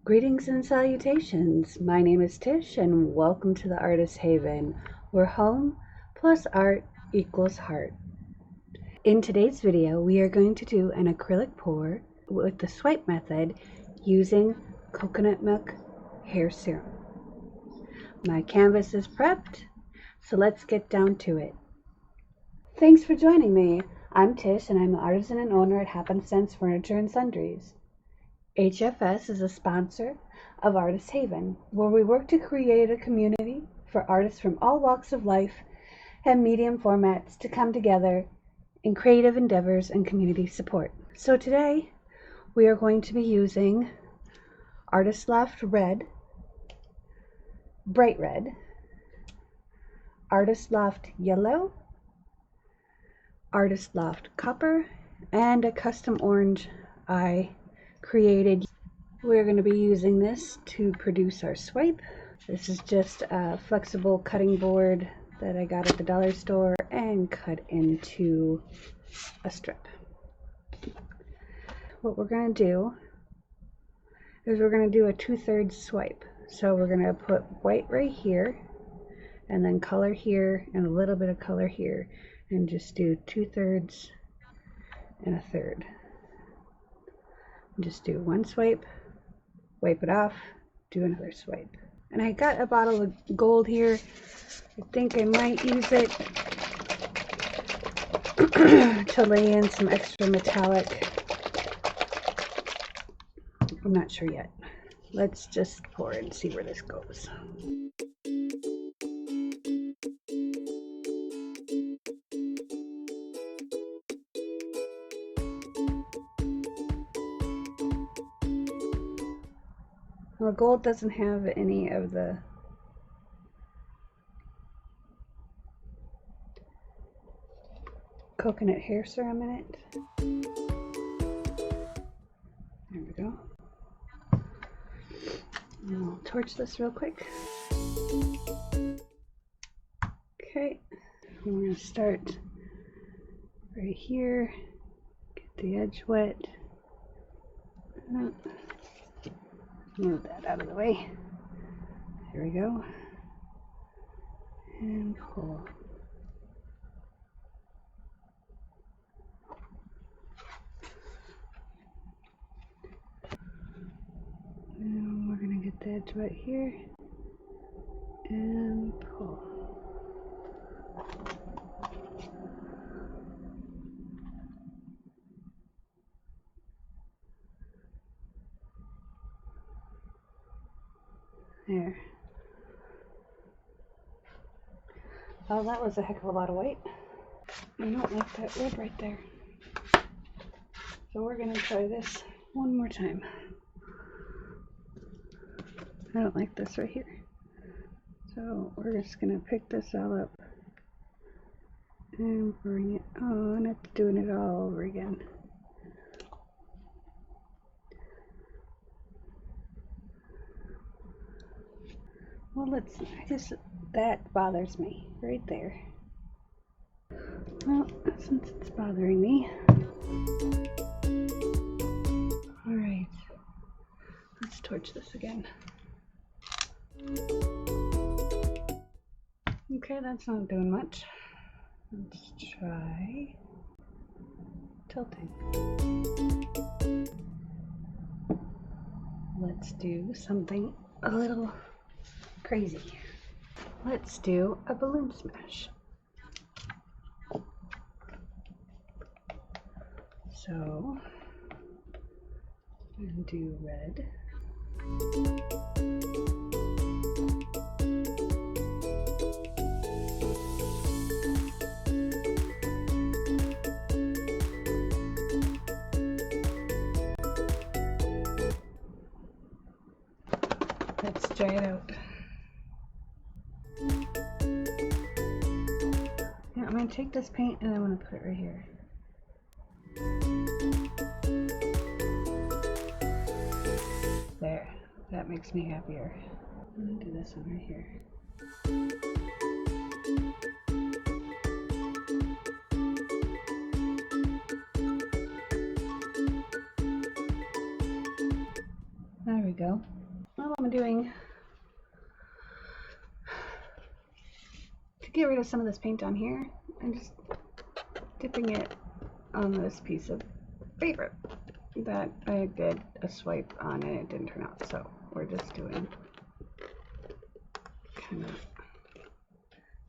Greetings and salutations. My name is Tish and welcome to the Artist Haven, where home plus art equals heart. In today's video, we are going to do an acrylic pour with the swipe method using coconut milk hair serum. My canvas is prepped, so let's get down to it. Thanks for joining me. I'm Tish and I'm the artisan and owner at Happenstance Furniture and Sundries. HFS is a sponsor of Artist Haven, where we work to create a community for artists from all walks of life and medium formats to come together in creative endeavors and community support. So today we are going to be using Artist Loft Red, Bright Red, Artist Loft Yellow, Artist Loft Copper, and a custom orange I created. We're going to be using this to produce our swipe. This is just a flexible cutting board that I got at the dollar store and cut into a strip. What we're going to do is we're going to do a 2/3 swipe. So we're going to put white right here and then color here and a little bit of color here and just do 2/3 and a third. Just do one swipe, wipe it off, do another swipe. And I got a bottle of gold here. I think I might use it to lay in some extra metallic. I'm not sure yet. Let's just pour it and see where this goes. Well, gold doesn't have any of the coconut hair serum in it. There we go. And I'll torch this real quick. Okay, I'm going to start right here, get the edge wet. Move that out of the way. There we go. And pull. Now we're going to get the edge wet here and pull. There. Oh, that was a heck of a lot of weight. I don't like that red right there. So we're going to try this one more time. I don't like this right here. So we're just going to pick this all up and bring it on. It's doing it all over again. Well, that bothers me right there. Well, since it's bothering me, alright, let's torch this again. Okay, that's not doing much. Let's try tilting. Let's do something a little crazy. Let's do a balloon smash. So I'm going to do red. Let's try it out. Yeah, I'm going to take this paint and I'm going to put it right here. There, that makes me happier. I'm going to do this one right here. There we go. all I'm doing to get rid of some of this paint on here, I'm just dipping it on this piece of paper that I did a swipe on and it didn't turn out, so we're just doing kind of,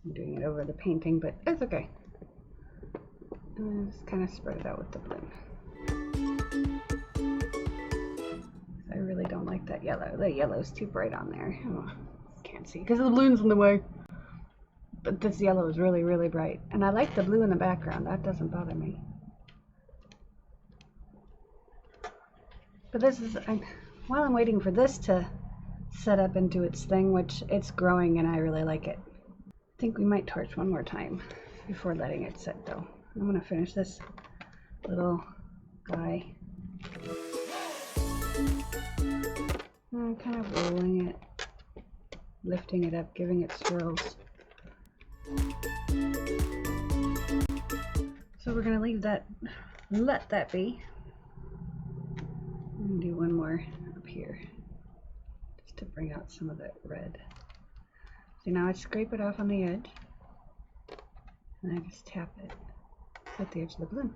I'm doing it over the painting, but it's okay. And just kind of spread it out with the balloon. I really don't like that yellow. The yellow's too bright on there. Oh, can't see because the balloon's in the way. But this yellow is really, really bright. And I like the blue in the background. That doesn't bother me. But this is, while I'm waiting for this to set up and do its thing, which it's growing and I really like it. I think we might torch one more time before letting it set though. I'm going to finish this little guy. I'm kind of rolling it, lifting it up, giving it swirls. So we're going to leave that, let that be. I'm going to do one more up here, just to bring out some of that red. So now I scrape it off on the edge, and I just tap it with the edge of the balloon.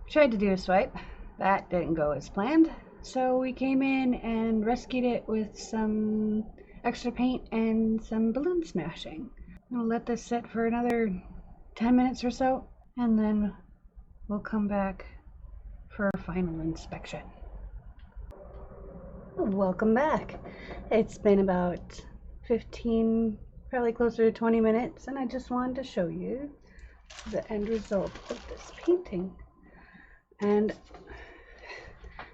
We tried to do a swipe. That didn't go as planned. So we came in and rescued it with some extra paint and some balloon smashing. I'm going to let this sit for another 10 minutes or so, and then we'll come back for a final inspection. Welcome back. It's been about 15, probably closer to 20 minutes, and I just wanted to show you the end result of this painting. And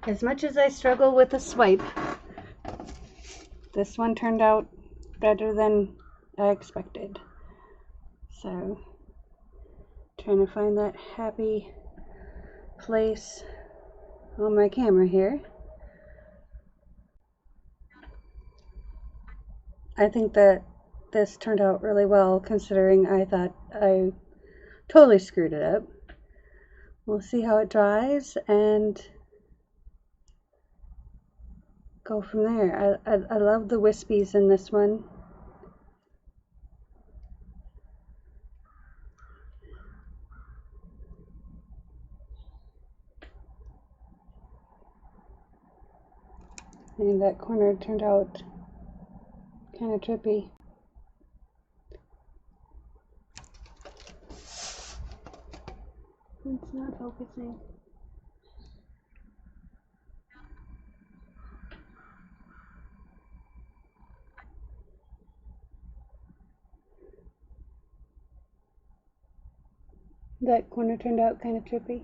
as much as I struggle with the swipe, this one turned out better than I expected. So, trying to find that happy place on my camera here. I think that this turned out really well, considering I thought I totally screwed it up. We'll see how it dries and go from there. I love the wispies in this one. And that corner turned out kind of trippy. It's not focusing. That corner turned out kind of trippy.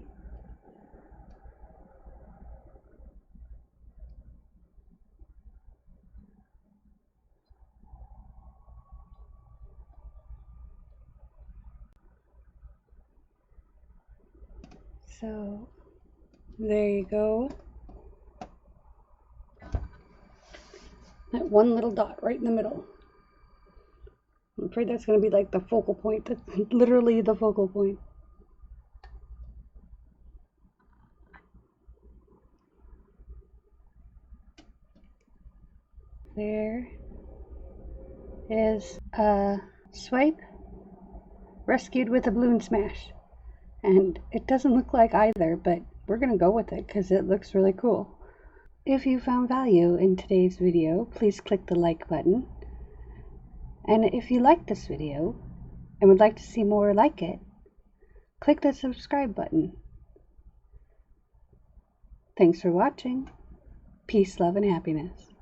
So there you go. That one little dot right in the middle. I'm afraid that's going to be like the focal point. That's literally the focal point. There is a swipe rescued with a balloon smash. And it doesn't look like either, but we're going to go with it because it looks really cool. If you found value in today's video, please click the like button. And if you liked this video and would like to see more like it, click the subscribe button. Thanks for watching. Peace, love, and happiness.